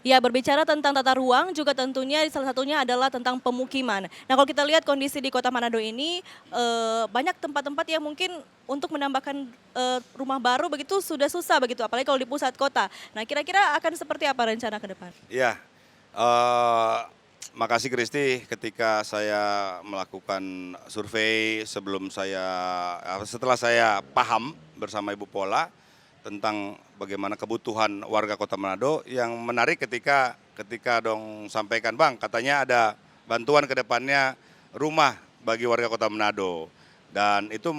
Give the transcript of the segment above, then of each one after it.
Ya, berbicara tentang tata ruang juga tentunya salah satunya adalah tentang pemukiman. Nah, kalau kita lihat kondisi di Kota Manado ini, banyak tempat-tempat yang mungkin untuk menambahkan, rumah baru begitu sudah susah begitu, apalagi kalau di pusat kota. Nah, kira-kira akan seperti apa rencana ke depan? Iya, eee, makasih Kristi ketika saya melakukan survei setelah saya paham bersama Ibu Pola tentang bagaimana kebutuhan warga Kota Manado, yang menarik ketika dong sampaikan, "Bang, katanya ada bantuan ke depannya rumah bagi warga Kota Manado." Dan itu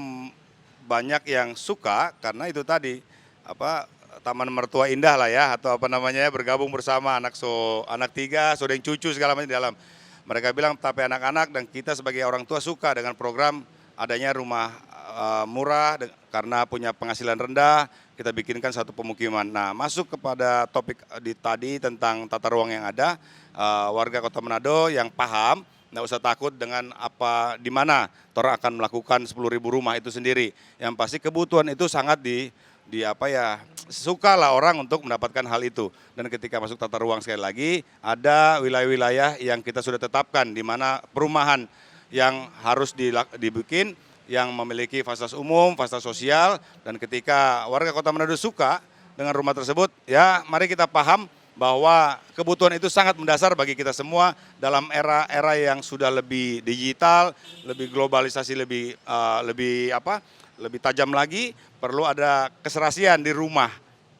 banyak yang suka karena itu tadi, apa, taman mertua indah lah ya, atau apa namanya ya, bergabung bersama anak tiga, so ada yang cucu segala macam di dalam. Mereka bilang tapi anak-anak dan kita sebagai orang tua suka dengan program adanya rumah murah karena punya penghasilan rendah, kita bikinkan satu pemukiman. Nah, masuk kepada topik tadi tentang tata ruang yang ada, warga Kota Manado yang paham, nggak usah takut dengan di mana Tora akan melakukan 10.000 rumah itu sendiri. Yang pasti kebutuhan itu sangat di apa ya, sukalah orang untuk mendapatkan hal itu. Dan ketika masuk tata ruang sekali lagi, ada wilayah-wilayah yang kita sudah tetapkan di mana perumahan yang harus dibikin, yang memiliki fasilitas umum, fasilitas sosial, dan ketika warga Kota Manado suka dengan rumah tersebut, ya mari kita paham bahwa kebutuhan itu sangat mendasar bagi kita semua dalam era yang sudah lebih digital, lebih globalisasi, lebih tajam lagi, perlu ada keserasian di rumah.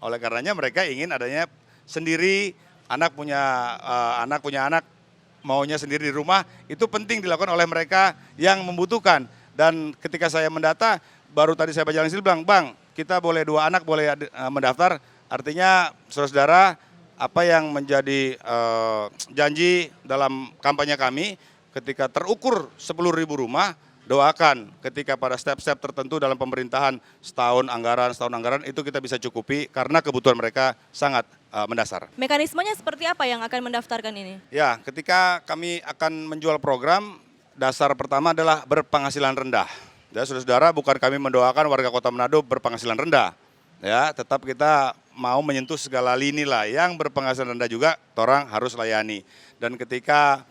Oleh karenanya mereka ingin adanya sendiri, anak punya anak maunya sendiri di rumah, itu penting dilakukan oleh mereka yang membutuhkan. Dan ketika saya mendata, baru tadi saya berjalan sini bilang, "Bang, kita boleh 2 anak boleh mendaftar." Artinya saudara-saudara, apa yang menjadi janji dalam kampanye kami ketika terukur 10.000 rumah, doakan ketika pada step-step tertentu dalam pemerintahan setahun anggaran itu kita bisa cukupi karena kebutuhan mereka sangat mendasar. Mekanismenya seperti apa yang akan mendaftarkan ini? Ya, ketika kami akan menjual program, dasar pertama adalah berpenghasilan rendah. Ya, saudara-saudara, bukan kami mendoakan warga Kota Manado berpenghasilan rendah. Ya, tetap kita mau menyentuh segala lini lah, yang berpenghasilan rendah juga orang harus layani. Dan ketika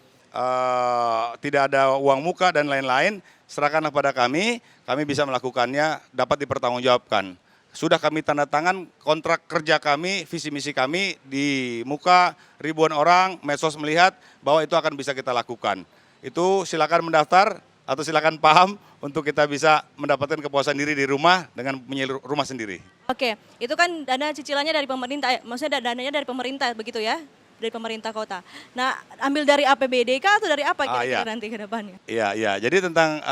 tidak ada uang muka dan lain-lain, serahkanlah pada kami bisa melakukannya, dapat dipertanggungjawabkan. Sudah kami tanda tangan kontrak kerja kami, visi misi kami di muka ribuan orang, medsos melihat bahwa itu akan bisa kita lakukan. Itu silakan mendaftar atau silakan paham untuk kita bisa mendapatkan kepuasan diri di rumah dengan punya rumah sendiri. Oke, itu kan dana cicilannya dari pemerintah, maksudnya dananya dari pemerintah begitu ya? Dari pemerintah kota. Nah, ambil dari APBD kah atau dari apa Iya. kira-kira nanti ke depannya? Iya, iya. Jadi tentang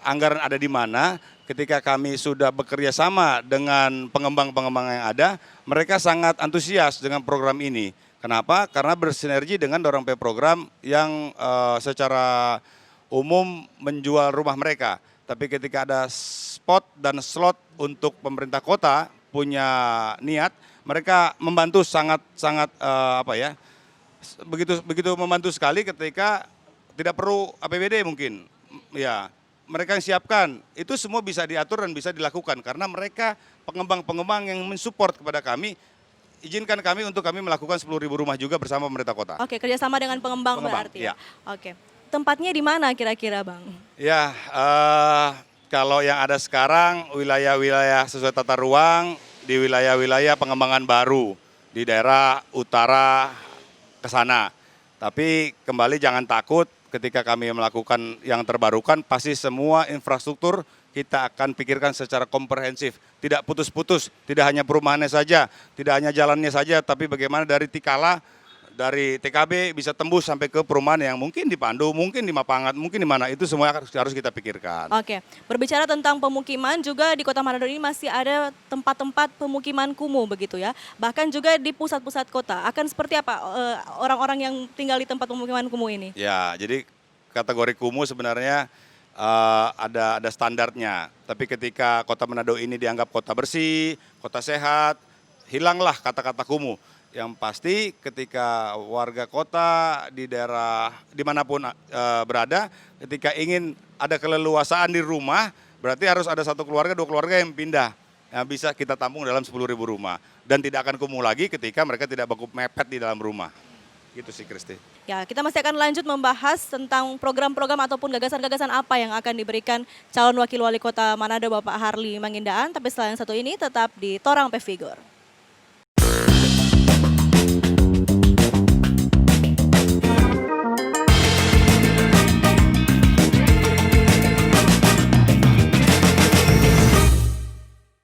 anggaran ada di mana, ketika kami sudah bekerja sama dengan pengembang-pengembang yang ada, mereka sangat antusias dengan program ini. Kenapa? Karena bersinergi dengan dorong program yang secara umum menjual rumah mereka. Tapi ketika ada spot dan slot untuk pemerintah kota punya niat, mereka membantu sangat begitu membantu sekali ketika tidak perlu APBD mungkin. Ya, mereka yang siapkan, itu semua bisa diatur dan bisa dilakukan karena mereka pengembang-pengembang yang mensupport kepada kami, izinkan kami untuk kami melakukan 10.000 rumah juga bersama pemerintah kota. Oke, kerjasama dengan pengembang berarti ya? Ya. Oke, tempatnya di mana kira-kira Bang? Ya, kalau yang ada sekarang wilayah-wilayah sesuai tata ruang, di wilayah-wilayah pengembangan baru, di daerah utara ke sana. Tapi kembali jangan takut ketika kami melakukan yang terbarukan, pasti semua infrastruktur kita akan pikirkan secara komprehensif. Tidak putus-putus, tidak hanya perumahannya saja, tidak hanya jalannya saja, tapi bagaimana dari Tikala, dari TKB bisa tembus sampai ke perumahan yang mungkin di Pandu, mungkin di Mapangat, mungkin di mana, itu semua harus kita pikirkan. Oke, berbicara tentang pemukiman juga di Kota Manado ini masih ada tempat-tempat pemukiman kumuh begitu ya. Bahkan juga di pusat-pusat kota. Akan seperti apa orang-orang yang tinggal di tempat pemukiman kumuh ini? Ya, jadi kategori kumuh sebenarnya ada standarnya. Tapi ketika Kota Manado ini dianggap kota bersih, kota sehat, hilanglah kata-kata kumuh. Yang pasti ketika warga kota di daerah dimanapun berada, ketika ingin ada keleluasaan di rumah, berarti harus ada 1 keluarga, 2 keluarga yang pindah. Yang bisa kita tampung dalam 10.000 rumah. Dan tidak akan kumuh lagi ketika mereka tidak baku mepet di dalam rumah. Gitu sih Kristi. Ya, kita masih akan lanjut membahas tentang program-program ataupun gagasan-gagasan apa yang akan diberikan calon wakil wali kota Manado Bapak Harli Mangindaan. Tapi setelah yang satu ini tetap di Torang Pe Figure.